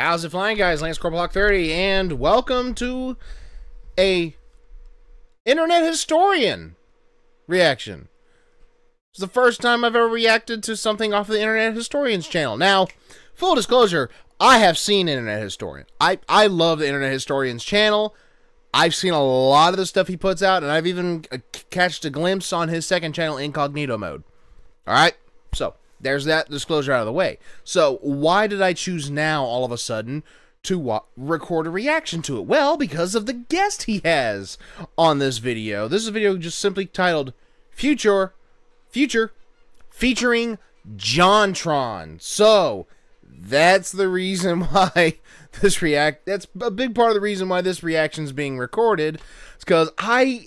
How's it flying, guys? Lance Corporal 30, and welcome to a Internet Historian reaction. It's the first time I've ever reacted to something off of the Internet Historian's channel. Now, full disclosure, I have seen Internet Historian. I love the Internet Historian's channel. I've seen a lot of the stuff he puts out, and I've even catched a glimpse on his second channel, Incognito Mode. Alright? So, there's that disclosure out of the way. So, why did I choose now, all of a sudden, to record a reaction to it? Well, because of the guest he has on this video. This is a video just simply titled Future featuring JonTron. So, that's the reason why this that's a big part of the reason why this reaction is being recorded. It's because I'm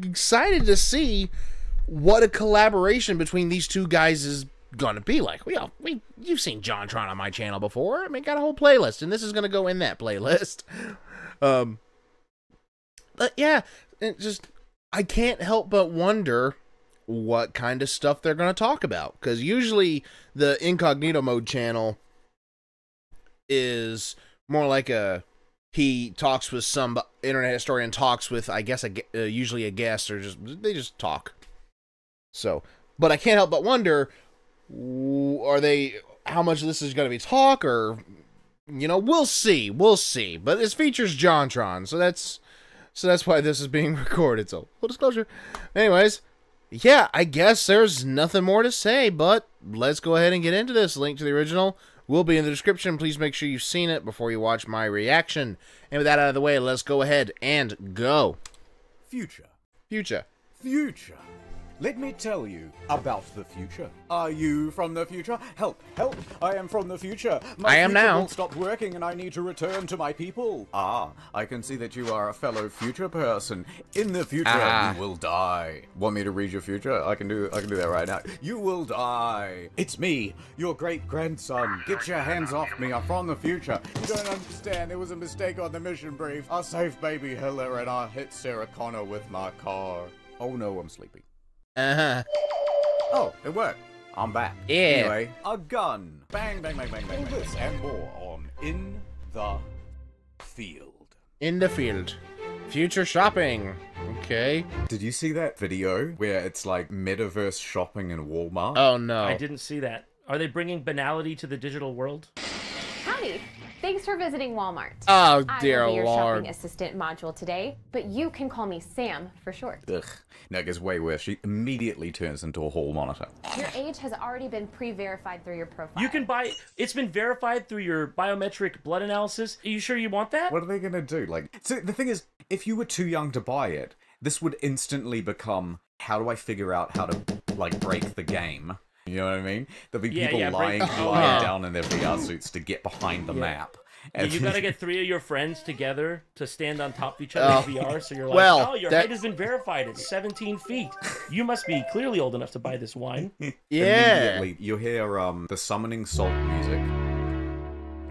excited to see what a collaboration between these two guys is gonna be like. You've seen JonTron on my channel before. I mean, got a whole playlist, and this is gonna go in that playlist. But yeah, I can't help but wonder what kind of stuff they're gonna talk about, because usually the Incognito Mode channel is more like he talks with some internet historian, talks with, I guess, usually a guest, or they just talk. So, but I can't help but wonder, how much of this is going to be talk, or, you know, we'll see. But this features JonTron, so that's why this is being recorded. So, full disclosure. Anyways, yeah, I guess there's nothing more to say, but let's go ahead and get into this. Link to the original will be in the description. Please make sure you've seen it before you watch my reaction. And with that out of the way, let's go ahead and go. Future. Let me tell you about the future. Are you from the future? Help, help, I am from the future. I am now. Won't stop working and I need to return to my people. Ah, I can see that you are a fellow future person. In the future, you will die. Want me to read your future? I can do that right now. You will die. It's me, your great-grandson. Get your hands off me, I'm from the future. You don't understand, there was a mistake on the mission brief. I saved baby Hitler and I hit Sarah Connor with my car. Oh no, I'm sleepy. Oh, it worked. I'm back. Yeah. Anyway, a gun. Bang, bang, bang, bang, bang. All this and more on In the Field. In the Field. Future shopping. Okay. Did you see that video where it's like metaverse shopping in Walmart? Oh no. I didn't see that. Are they bringing banality to the digital world? Howdy. Thanks for visiting Walmart. Oh, dear I will be your Lord. shopping assistant module today, but you can call me Sam for short. Ugh. No, it gets way worse. She immediately turns into a hall monitor. Your age has already been pre-verified through your profile. You can buy... It's been verified through your biometric blood analysis. Are you sure you want that? What are they gonna do? Like, so the thing is, if you were too young to buy it, this would instantly become, how do I figure out how to, like, break the game? You know what I mean? There'll be people lying down in their VR suits to get behind the map. And you gotta get 3 of your friends together to stand on top of each other in VR, so you're like, oh, your height has been verified at 17 feet. You must be clearly old enough to buy this wine. Yeah. Immediately, you hear the summoning salt music.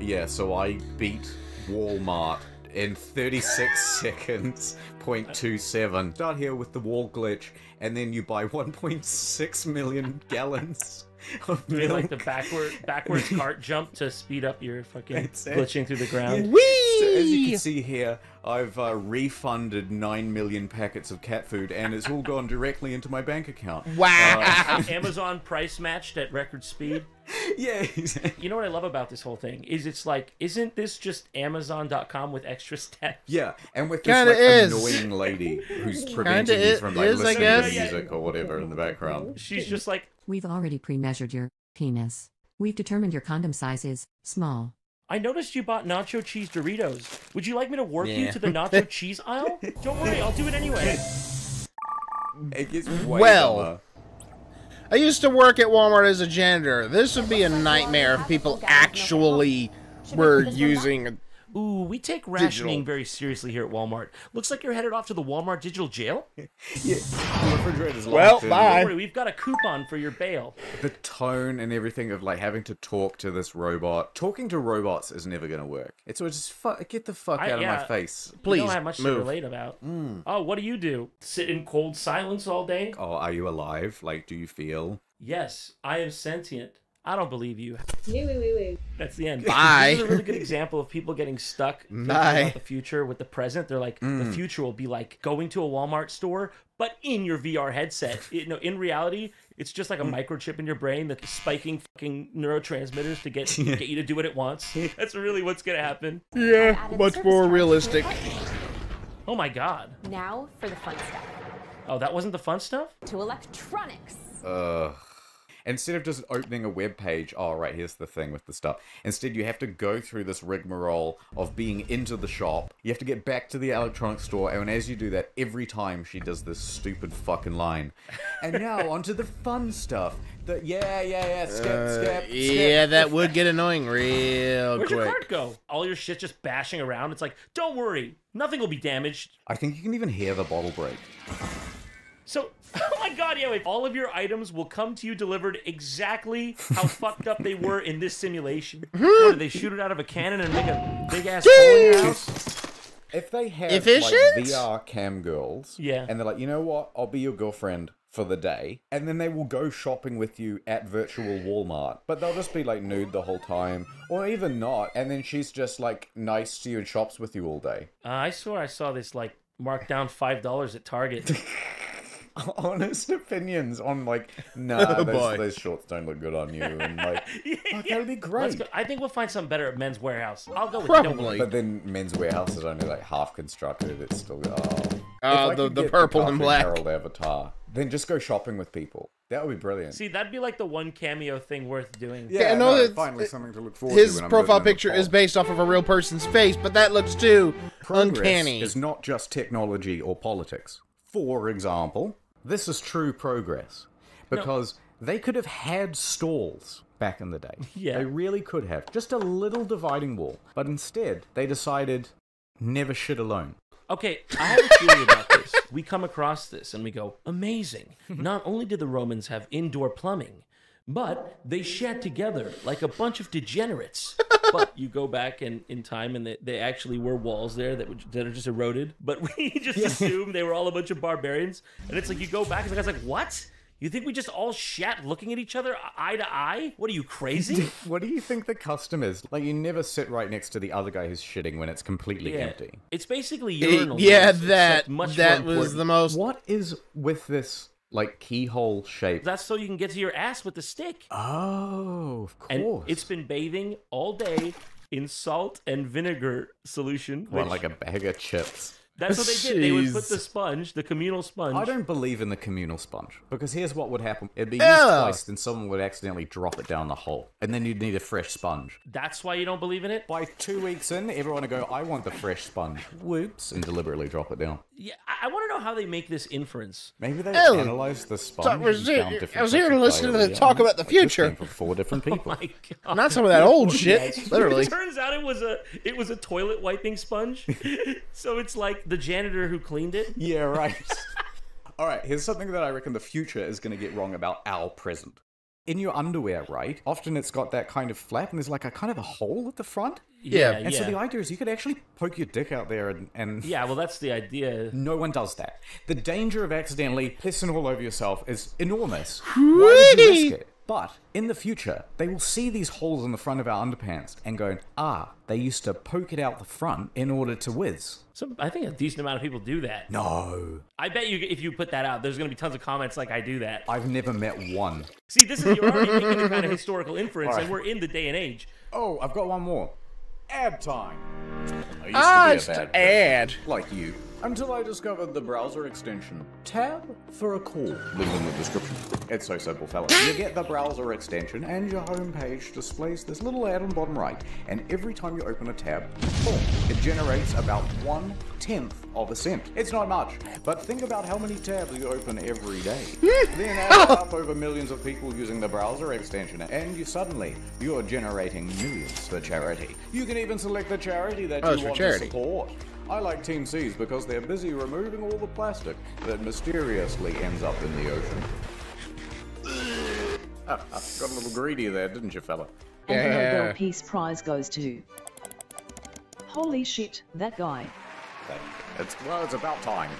Yeah, so I beat Walmart in 36 seconds, 0.27. Start here with the wall glitch, and then you buy 1.6 million gallons of Doing milk. like the backwards cart jump to speed up your fucking glitching through the ground. Yeah. Whee! So as you can see here, I've refunded 9 million packets of cat food, and it's all gone directly into my bank account. Wow. Amazon price matched at record speed. Yeah. You know what I love about this whole thing is it's like, isn't this just Amazon.com with extra steps? Yeah, and with this Kinda like, is. annoying lady who's preventing you from like listening to music or whatever in the background. She's just like, We've already pre-measured your penis. We've determined your condom size is small. I noticed you bought nacho cheese Doritos. Would you like me to work you to the nacho cheese aisle? Don't worry, I'll do it anyway. It gets way Well, dumber. I used to work at Walmart as a janitor. This would be a nightmare if people actually were using... Ooh, we take rationing very seriously here at Walmart. Looks like you're headed off to the Walmart digital jail. Yeah, the refrigerator's Well, locked in. bye. Don't worry, we've got a coupon for your bail. The tone and everything of like having to talk to this robot. Talking to robots is never gonna work. It's just get the fuck out of my face. Please, you don't have much move. to relate about. Oh, what do? Sit in cold silence all day? Oh, are you alive? Like, do you feel? Yes, I am sentient. I don't believe you. That's the end. Bye. This is a really good example of people getting stuck thinking about the future with the present. They're like, the future will be like going to a Walmart store, but in your VR headset. In reality, it's just like a microchip in your brain that's spiking fucking neurotransmitters to get you to do what it wants. That's really what's gonna happen. Yeah, much more realistic. Oh my god. Now for the fun stuff. Oh, that wasn't the fun stuff? To electronics. Instead of just opening a web page, oh, right, here's the thing with the stuff. Instead, you have to go through this rigmarole of being into the shop. You have to get back to the electronics store, and as you do that, every time she does this stupid fucking line. And now, onto the fun stuff. Skip. Yeah, that would get annoying real quick. Where'd your cart go? All your shit just bashing around. It's like, don't worry, nothing will be damaged. I think you can even hear the bottle break. So, oh my god, yeah, wait. All of your items will come to you delivered exactly how fucked up they were in this simulation. What, did they shoot it out of a cannon and make a big-ass hole in your house? If they have, Efficient? like, VR cam girls, yeah, and they're like, you know what, I'll be your girlfriend for the day, and then they will go shopping with you at virtual Walmart, but they'll just be, like, nude the whole time, or even not, and then she's just, like, nice to you and shops with you all day. I swear I saw this, like, marked down $5 at Target. Honest opinions on, like, nah, those shorts don't look good on you, and like, that would be great. I think we'll find something better at Men's Warehouse. I'll go with Probably. But then Men's Warehouse is only like half constructed. It's still the purple and black Herald avatar. Then just go shopping with people. That would be brilliant. See, that'd be like the one cameo thing worth doing. Yeah, no, finally something to look forward to. His profile picture is based off of a real person's face, but that looks too uncanny. It's not just technology or politics. For example, this is true progress. Because they could have had stalls back in the day. Yeah. They really could have. Just a little dividing wall. But instead, they decided never shit alone. Okay, I have a theory about this. We come across this and we go, amazing. Not only did the Romans have indoor plumbing, but they shat together like a bunch of degenerates. But you go back in time and they actually were walls there that are just eroded. But we just assume they were all a bunch of barbarians. And it's like you go back and the guy's like, what? You think we just all shat looking at each other eye to eye? What are you, crazy? What do you think the custom is? Like, you never sit right next to the other guy who's shitting when it's completely empty. It's basically urinal. That was the most... What is with this, like, keyhole shape? That's so you can get to your ass with the stick. Oh, of course. And it's been bathing all day in salt and vinegar solution. Well, like a bag of chips. That's what they did. They would put the sponge, the communal sponge. I don't believe in the communal sponge. Because here's what would happen. It'd be used twice, then someone would accidentally drop it down the hole. And then you'd need a fresh sponge. That's why you don't believe in it? By 2 weeks in, everyone would go, I want the fresh sponge. Whoops. And deliberately drop it down. Yeah, I want to know how they make this inference. Maybe they analyze the sponge. I was here to listen to the talk about the future. Came from 4 different people. Oh my God. Not some of that old shit, literally. It turns out it was a toilet wiping sponge. So it's like the janitor who cleaned it. Yeah, right. All right, here's something that I reckon the future is going to get wrong about our present. In your underwear, right? Often it's got that kind of flap, and there's like a kind of a hole at the front. Yeah. And so the idea is you could actually poke your dick out there and... Yeah, well, that's the idea. No one does that. The danger of accidentally pissing all over yourself is enormous. Really? Why would you risk it? But in the future, they will see these holes in the front of our underpants and go, they used to poke it out the front in order to whiz. So I think a decent amount of people do that. No. I bet you if you put that out, there's going to be tons of comments like, I do that. I've never met one. See, you're already making a kind of historical inference, and we're in the day and age. Oh, I've got one more. Ad time. I used to be a bad ad. Like you. Until I discovered the browser extension Tab for a Call. Link in the description. It's so simple, fellas. You get the browser extension and your homepage displays this little ad on the bottom right. And every time you open a tab, it generates about 1/10 of a cent. It's not much, but think about how many tabs you open every day. Then add up over millions of people using the browser extension, and you're generating millions for charity. You can even select the charity that you want to support. I like Team C's because they're busy removing all the plastic that mysteriously ends up in the ocean. Got a little greedy there, didn't you, fella? And the Nobel Peace Prize goes to... Holy shit, that guy. It's about time.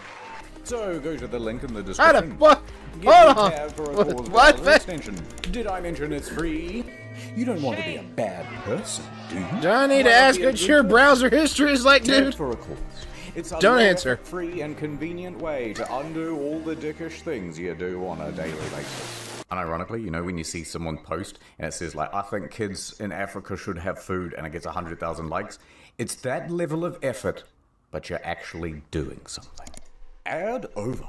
So go to the link in the How the description. fuck? Get Hold the on. tab for a cause What? browser extension. Did I mention it's free? You don't want to be a bad person, do you? Do I need to ask what your browser history is like, Tab dude? for a cause. It's a Don't low answer. effort, free and convenient way to undo all the dickish things you do on a daily basis. And ironically, you know, when you see someone post and it says like, I think kids in Africa should have food, and it gets 100,000 likes, it's that level of effort, but you're actually doing something. Add over.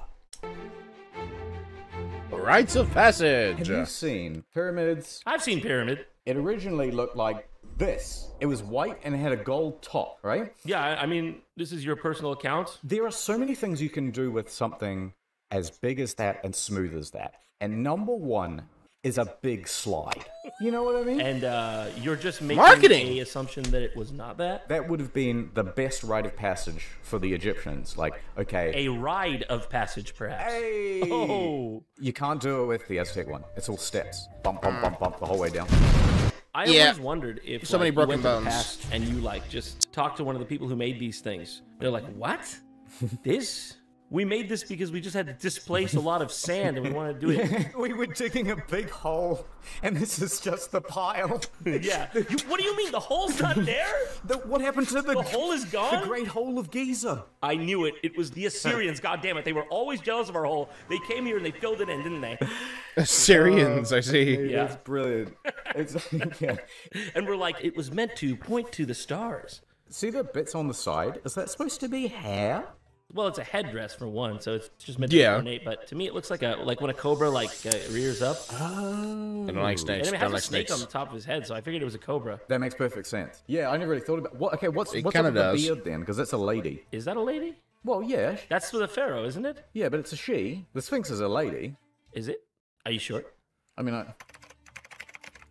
Rites of passage. Have you seen pyramids? I've seen Pyramid. It originally looked like this. It was white and it had a gold top, right? Yeah, I mean, this is your personal account. There are so many things you can do with something as big as that and smooth as that. And number one is a big slide. You know what I mean? And you're just making Marketing. a assumption that it was not that. That would have been the best rite of passage for the Egyptians. Like, okay, A ride of passage, perhaps. hey, Oh. you can't do it with the Aztec one. It's all steps. Bump, bump, bump, bump the whole way down. I Yeah. always wondered if So many you broken went to the bones. past and you like just talked to one of the people who made these things. They're like, "What? This? We made this because we just had to displace a lot of sand and we wanted to do it." We were digging a big hole, and this is just the pile. Yeah. What do you mean? The hole's not there? What happened to The hole is gone? The Great Hole of Giza? I knew it. It was the Assyrians. God damn it. They were always jealous of our hole. They came here and they filled it in, didn't they? Assyrians, I see. Yeah. It's brilliant. It's yeah. And we're like, it was meant to point to the stars. See the bits on the side? Is that supposed to be hair? Well, it's a headdress for one, so it's just meant to Yeah. be ornate. But to me, it looks like when a cobra rears up. Oh. I don't like And snakes. it Don't has a like snake snakes. on the top of his head, so I figured it was a cobra. That makes perfect sense. Yeah, I never really thought about what. Okay, what's It up kinda with the does. beard then? Because that's a lady. Is that a lady? Well, yeah, That's with a pharaoh, isn't it? yeah, but it's a she. The Sphinx is a lady. Is it? Are you sure? I mean,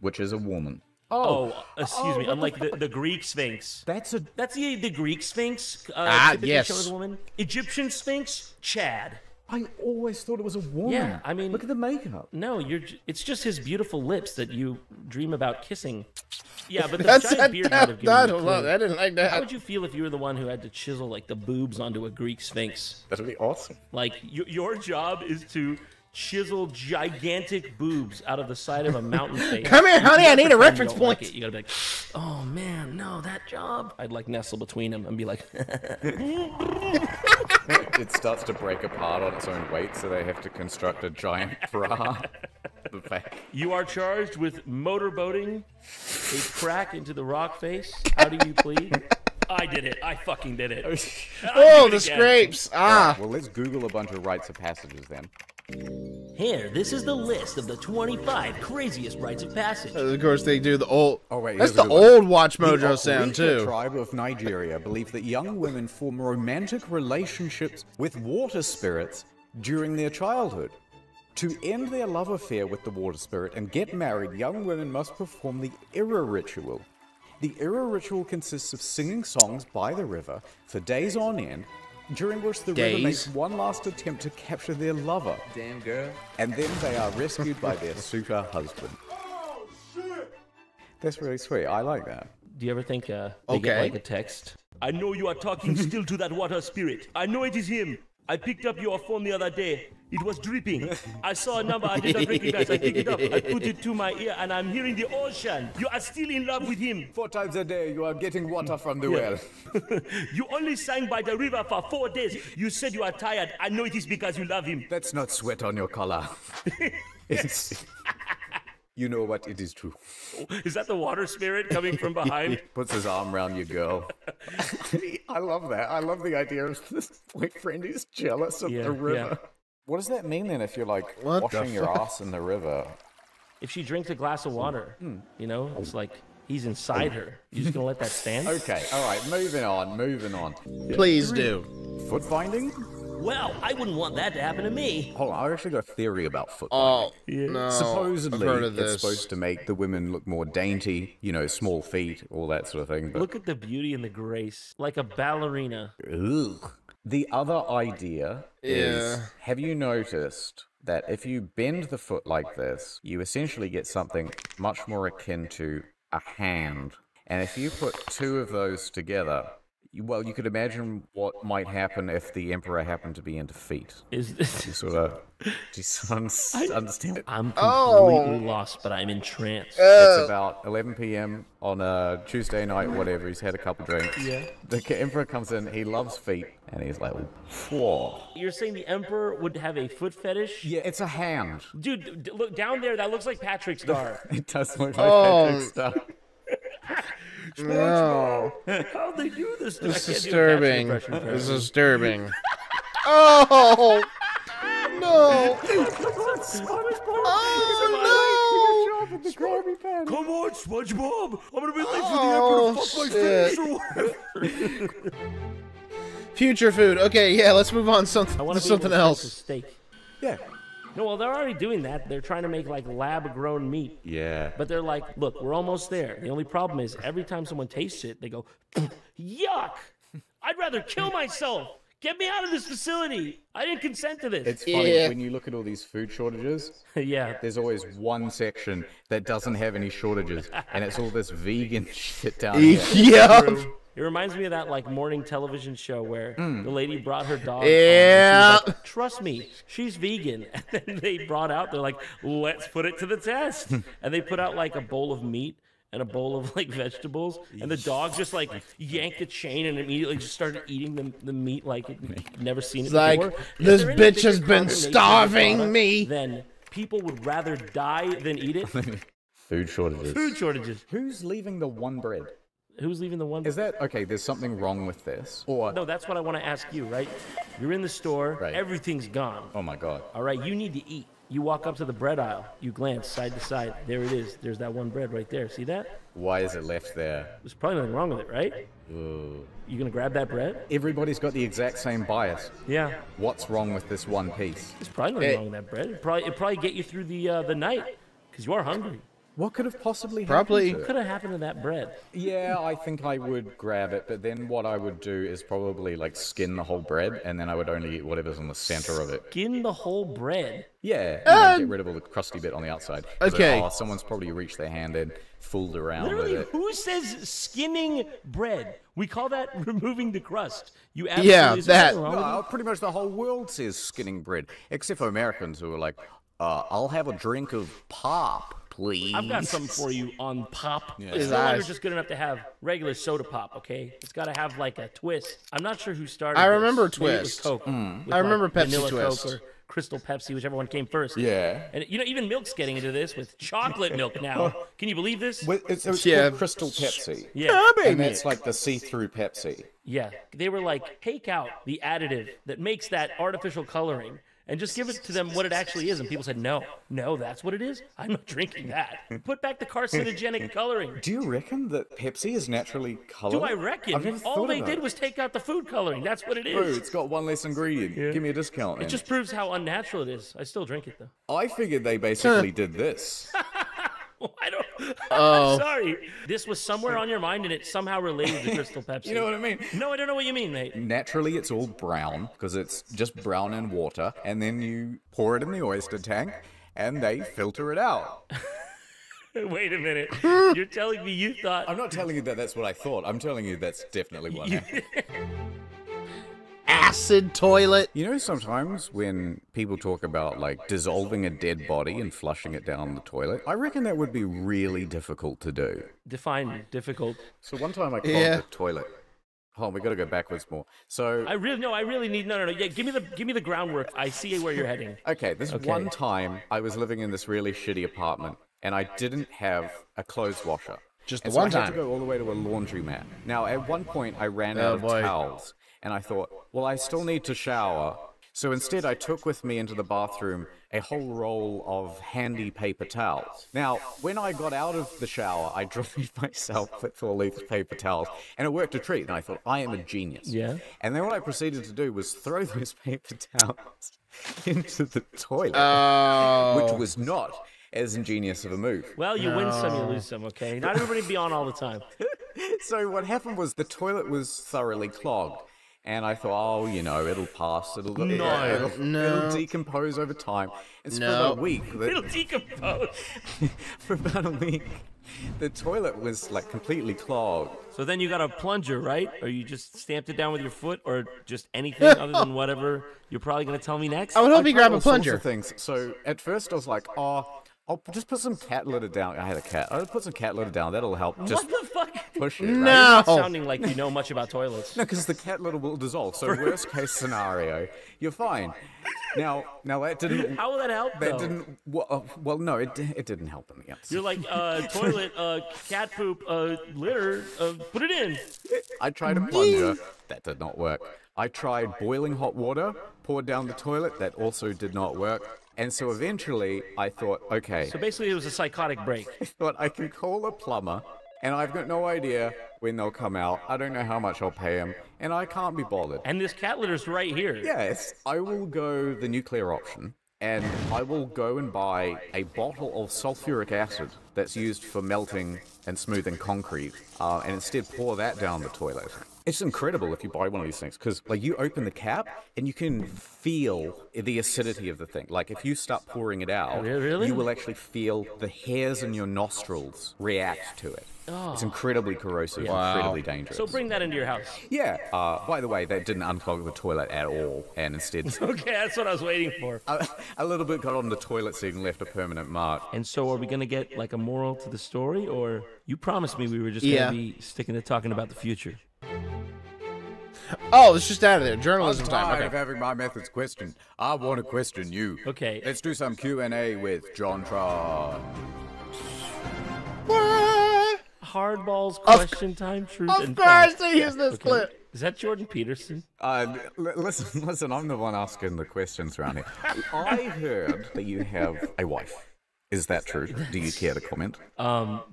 which is a woman. Oh, excuse me. what Unlike the Greek Sphinx. That's a. That's the Greek Sphinx. Typically yes. shown as a woman. Egyptian Sphinx, Chad. I always thought it was a woman. Yeah, I mean- look at the makeup. No, it's just his beautiful lips that you dream about kissing. Yeah, but the That's giant beard might have given I you a don't know. clue. I didn't like How that. would you feel if you were the one who had to chisel like the boobs onto a Greek Sphinx? That'd be awesome. Like your job is to chisel gigantic boobs out of the side of a mountain face. Come here, honey. I need a Pretend reference you don't like point. it. You gotta be like, oh man, no, that job. I'd like nestle between them and be like, It starts to break apart on its own weight, so they have to construct a giant bra. The back. you are charged with motorboating a crack into the rock face. How do you plead? I did it. I fucking did it. Oh, the scrapes. Ah. Well, let's Google a bunch of rites of passages then. Here, this is the list of the 25 craziest rites of passage. Of course, they do the old. Oh, wait, That's here's a the good one. old Watch The Mojo sound, Okwika too. tribe of Nigeria believe that young women form romantic relationships with water spirits during their childhood. To end their love affair with the water spirit and get married, young women must perform the Ira ritual. The Ira ritual consists of singing songs by the river for days on end, during which the river makes Days? one last attempt to capture their lover. Damn girl. And then they are rescued by their suitor husband. That's really sweet. I like that. Do you ever think they Okay. get like a text? I know you are talking still to that water spirit. I know it is him. I picked up your phone the other day. It was dripping. I saw a number I did not recognize. I picked it up. I put it to my ear and I'm hearing the ocean. You are still in love with him. 4 times a day you are getting water from the well. You only sang by the river for 4 days. You said you are tired. I know it is because you love him. That's not sweat on your collar. It's... You know what? It is true. Is that the water spirit coming from behind? Puts his arm around your girl. I love that. I love the idea of this boyfriend who's jealous of Yeah, the river. yeah. What does that mean then if you're like What the washing your fuck? ass in the river? If she drinks a glass of water, you know, it's like he's inside her. You just gonna let that stand? Okay, alright, moving on. Please do. Foot binding? Well, I wouldn't want that to happen to me. Hold on, I've actually got a theory about foot binding. Oh, no. Supposedly, I've heard of it's this. supposed to make the women look more dainty, you know, small feet, all that sort of thing. But Look at the beauty and the grace, like a ballerina. ugh. The other idea is, Yeah. have you noticed that if you bend the foot like this, you essentially get something much more akin to a hand. And if you put 2 of those together, Well, you could imagine what might happen if the Emperor happened to be into feet. Is this? You sort of, understand? I'm completely lost, but I'm entranced. It's about 11 p.m. on a Tuesday night, whatever. He's had a couple drinks. Yeah. The Emperor comes in. He loves feet, and he's like, "Whoa." You're saying the Emperor would have a foot fetish? Yeah, it's a hand. Dude, look down there. That looks like Patrick's star. It does look like Patrick's stuff. No. How'd they do this? This is disturbing. This is disturbing. Oh! No! Oh, no! Come on, SpongeBob! I'm gonna be late Oh, for the Emperor to fuck my shit. face or whatever. Future food. Okay, yeah, let's move on I to want to something else. Steak. Yeah. No, well, they're already doing that. They're trying to make like lab-grown meat. Yeah. But they're like, look, we're almost there. The only problem is every time someone tastes it, they go, yuck! I'd rather kill myself. Get me out of this facility. I didn't consent to this. It's funny, Yeah. when you look at all these food shortages, Yeah. there's always one section that doesn't have any shortages, and it's all this vegan shit down here. Yeah. It reminds me of that like morning television show where the lady brought her dog. Yeah. Home and she was like, trust me, she's vegan. And then they brought out, they're like, let's put it to the test. And they put out like a bowl of meat and a bowl of like vegetables, and the dog just like yanked the chain and immediately just started eating the meat like it never seen it Like, before. this Is there any bitch bigger has been condemnation of the starving product me. Then people would rather die than eat it. Food shortages. Food shortages. Who's leaving the one bread? Who's leaving the one? Is that, okay, there's something wrong with this? Or, No, that's what I want to ask you, right? You're in the store, Right. everything's gone. oh my god. All right, you need to eat. You walk up to the bread aisle, you glance side to side. There it is. There's that one bread right there. See that? Why is it left there? There's probably nothing wrong with it, right? Ugh. You gonna grab that bread? Everybody's got the exact same bias. Yeah. What's wrong with this one piece? There's probably nothing wrong with that bread. It probably get you through the night, because you are hungry. What could have possibly Probably. happened to it? Could have happened to that bread. Yeah, I think I would grab it, but then what I would do is probably like skin the whole bread, and then I would only eat whatever's in the center of it. Skin the whole bread. Yeah, and get rid of all the crusty bit on the outside. Okay. So, someone's probably reached their hand in, fooled around Literally, with it. who says skinning bread? We call that removing the crust. You Yeah, absolutely that. wrong with No, pretty much the whole world says skinning bread, except for Americans who are like, I'll have a drink of pop, please. I've got something for you on pop. It's His no longer eyes. just good enough to have regular soda pop, okay? It's got to have like a twist. I'm not sure who started I this. remember Maybe it was Twist. Coke. With, I remember like, Pepsi vanilla Twist. Coke or Crystal Pepsi, whichever one came first. Yeah. And you know, even milk's getting into this with chocolate milk now. Can you believe this? It's Yeah. called Crystal Pepsi. Yeah. And that's like the see-through Pepsi. Yeah. They were like, take out the additive that makes that artificial coloring and just give it to them what it actually is. And people said, no, that's what it is? I'm not drinking that. Put back the carcinogenic coloring. Do you reckon that Pepsi is naturally colored? Do I reckon? I've never All thought they about did it. was take out the food coloring. That's what it Bro, is. it's got one less ingredient. Give me a discount. It just proves how unnatural it is. I still drink it though. I figured they basically did this. I don't. Oh. I'm sorry. This was somewhere on your mind, and it somehow related to Crystal Pepsi. You know what I mean? No, I don't know what you mean, mate. Naturally, it's all brown because it's just brown in water, and then you pour it in the oyster tank, and they filter it out. Wait a minute. You're telling me you thought? I'm not telling you that that's what I thought. I'm telling you that's definitely what happened. Acid toilet. You know, sometimes when people talk about like dissolving a dead body and flushing it down the toilet, I reckon that would be really difficult to do. Define difficult. So one time I clogged the toilet. Hold on, we got to go backwards more. So I really need. No. Yeah, give me the groundwork. I see where you're heading. okay, this one time I was living in this really shitty apartment, and I didn't have a clothes washer. Just And the so one I had to time. go all the way to a laundromat. Now, at one point, I ran out of boy. towels, and I thought, well, I still need to shower. So instead, I took with me into the bathroom a whole roll of handy paper towels. Now, when I got out of the shower, I dried myself with all these paper towels, and it worked a treat. And I thought, I am a genius. Yeah. And then what I proceeded to do was throw those paper towels into the toilet, Oh. which was not as ingenious of a move. Well, you win some, you lose some. Okay. Not everybody be on all the time. So what happened was the toilet was thoroughly clogged. And I thought, oh, you know, it'll pass. It'll decompose over time. And so for about a week, It'll decompose. for about a week, The toilet was like completely clogged. So then you got a plunger, right? Or you just stamped it down with your foot, or just anything other than whatever you're probably going to tell me next? I would hope I you tried grab a all sorts plunger. of things. So at first I was like, oh, I'll just put some cat litter down. I had a cat. I'll put some cat litter down. That'll help. Just What the fuck? push it. No. Right? Not sounding like you know much about toilets. No, because the cat litter will dissolve. So worst case scenario, you're fine. Now that didn't. How will that help, That though? didn't. Well, no, it didn't help in the end. You're like, toilet, cat poop, litter, put it in. I tried a plunger. That did not work. I tried boiling hot water, poured down the toilet. That also did not work. And so eventually, I thought, okay, So basically, it was a psychotic break. but I can call a plumber, and I've got no idea when they'll come out. I don't know how much I'll pay him, and I can't be bothered. And this cat litter's right here. Yes, I will go the nuclear option, and I will go and buy a bottle of sulfuric acid that's used for melting and smoothing concrete, and instead pour that down the toilet. It's incredible if you buy one of these things, because like you open the cap and you can feel the acidity of the thing. Like if you start pouring it out, Really? you will actually feel the hairs in your nostrils react to it. It's incredibly corrosive, incredibly dangerous. So bring that into your house. Yeah. By the way, that didn't unclog the toilet at all, and instead Okay, that's what I was waiting for. a little bit got on the toilet seat and left a permanent mark. And so are we going to get like a moral to the story, or you promised me we were just Yeah. going to be sticking to talking about the future? Oh, it's just out of there. I'm Journalism time. tired Okay. of having my methods questioned. I want to question you. Okay. Let's do some Q&A with JonTron. What? Hardballs, question time, truth, Of and course facts. they use this clip. Is that Jordan Peterson? Listen, I'm the one asking the questions around here. I heard that you have a wife. Is that true? Do you care to comment?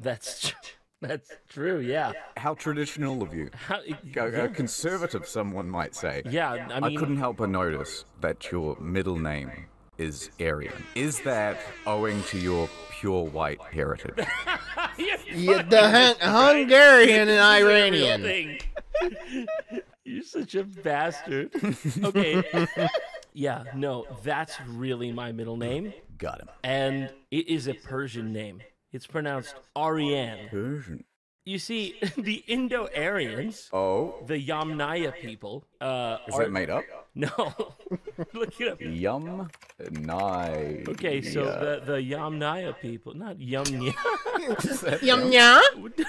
That's that's true. Yeah. How traditional of you. A conservative, someone might say. Yeah. I mean, couldn't help but notice that your middle name is Aryan. Is that owing to your pure white heritage? Yeah, the Hungarian and Iranian. Thing. You're such a bastard. Okay. Yeah, no, that's really my middle name. Got him. And it is a Persian name. It's pronounced Aryan. Persian. You see, the Indo-Aryans, Oh, the Yamnaya people, is that made up? no, look it up. Yum, nai. Okay, so the Yamnaya people, not Yamnya, Yum nya.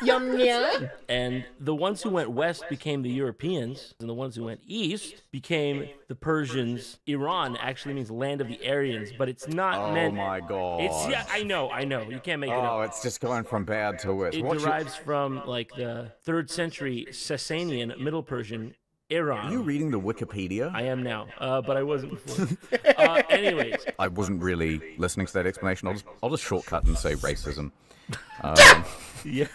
Yum nya. and the ones who went west became the Europeans, and the ones who went east became the Persians. Iran actually means land of the Aryans, but it's not Oh meant. my god. It's yeah, I know, you can't make it Oh, up. it's just going from bad to worse. It What's your- derives from like the 3rd century Sasanian Middle Persian, Iran. Are you reading the Wikipedia? I am now, but I wasn't before. Anyways, I wasn't really listening to that explanation. I'll just shortcut and say racism. yeah,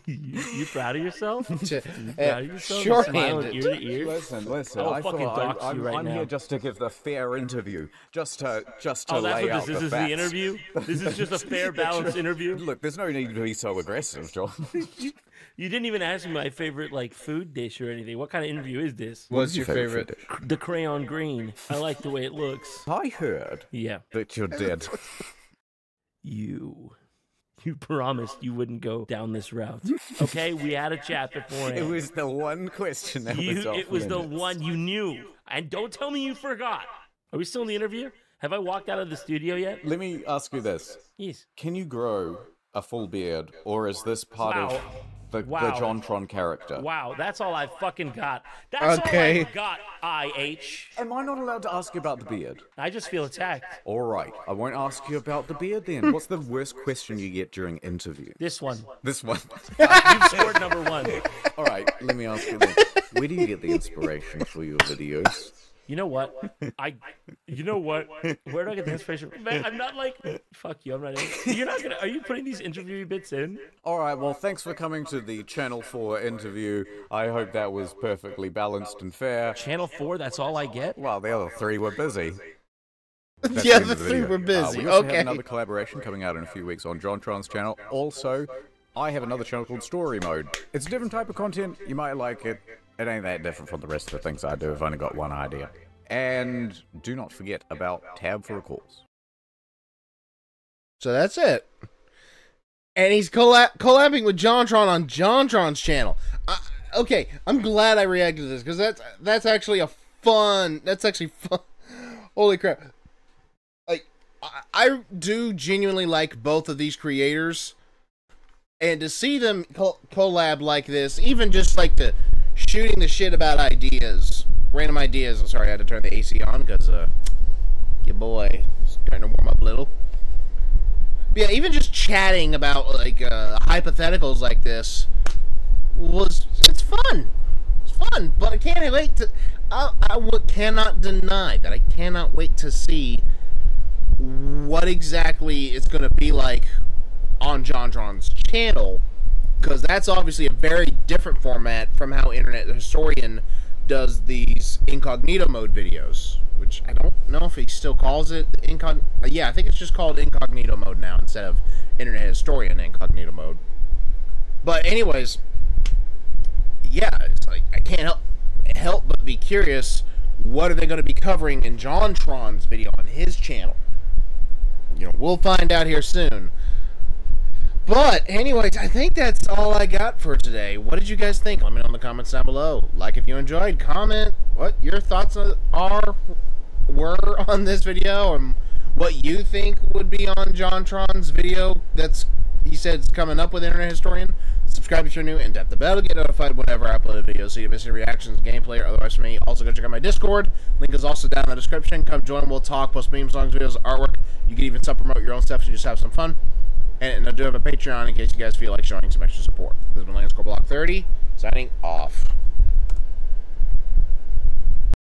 you proud of yourself? You proud of yourself? Shorthanded. Smiling ear to ear. Listen. I'll I fucking thought dox you I'm right now. here just to give the fair interview, just to Oh, that's lay what out this is. the This is facts. the interview. This is just a fair, balanced interview. Look, there's no need to be so aggressive, John. You didn't even ask me my favorite like food dish or anything. What kind of interview is this? What's your favorite? dish? The crayon green. I like the way it looks. I heard Yeah. that you're dead. You promised you wouldn't go down this route. Okay, we had a chat beforehand. It was the one question that was off It was the limits. one you knew. And don't tell me you forgot. Are we still in the interview? Have I walked out of the studio yet? Let me ask you this. Yes. Can you grow a full beard, or is this part Wow. of the Wow. JonTron character? Wow, that's all I fucking got. That's Okay. all I got, IH. Am I not allowed to ask you about the beard? I just feel attacked. All right, I won't ask you about the beard then. What's the worst question you get during interview? This one. This one. You've scored number 1. All right, let me ask you this. Where do you get the inspiration for your videos? You know what? You know what? Where do I get the inspiration? Man, I'm not like, fuck you, I'm not in. You're not gonna, are you putting these interview bits in? All right, well, thanks for coming to the Channel 4 interview. I hope that was perfectly balanced and fair. Channel 4, that's all I get? Well, the other three were busy. That's Yeah, end the of three video. were busy. We also Okay. have another collaboration coming out in a few weeks on JonTron's channel. Also, I have another channel called Story Mode. It's a different type of content. You might like it. It ain't that different from the rest of the things I do. I've only got one idea. And do not forget about Tab for a Cause. So that's it. And he's collabing with JonTron on JonTron's channel. Okay, I'm glad I reacted to this because that's actually fun. Holy crap! Like, I do genuinely like both of these creators, and to see them collab like this, even just like the shooting the shit about ideas, random ideas. I'm sorry, I had to turn the AC on because your boy is starting to warm up a little. Yeah, even just chatting about like hypotheticals like this it's fun. It's fun, but I can't wait to. Cannot deny that I cannot wait to see what exactly it's going to be like on JonTron's channel, because that's obviously a very different format from how Internet Historian does these incognito mode videos, which I don't know if he still calls it yeah, I think it's just called incognito mode now instead of Internet Historian incognito mode. But anyways, yeah, it's like I can't help but be curious, what are they going to be covering in JonTron's video on his channel? You know, we'll find out here soon. But anyways, I think that's all I got for today. What did you guys think? Let me know in the comments down below. Like if you enjoyed, comment what your thoughts were on this video, or what you think would be on JonTron's video he said it's coming up with Internet Historian. Subscribe if you're new and tap the bell to get notified whenever I upload a video so you don't miss any reactions, gameplay, or otherwise from me. Also, go check out my Discord. Link is also down in the description. Come join, we'll talk, post memes, songs, videos, artwork. You can even self-promote your own stuff and just have some fun. And I do have a Patreon in case you guys feel like showing some extra support. This has been LandScoreBlock30, signing off.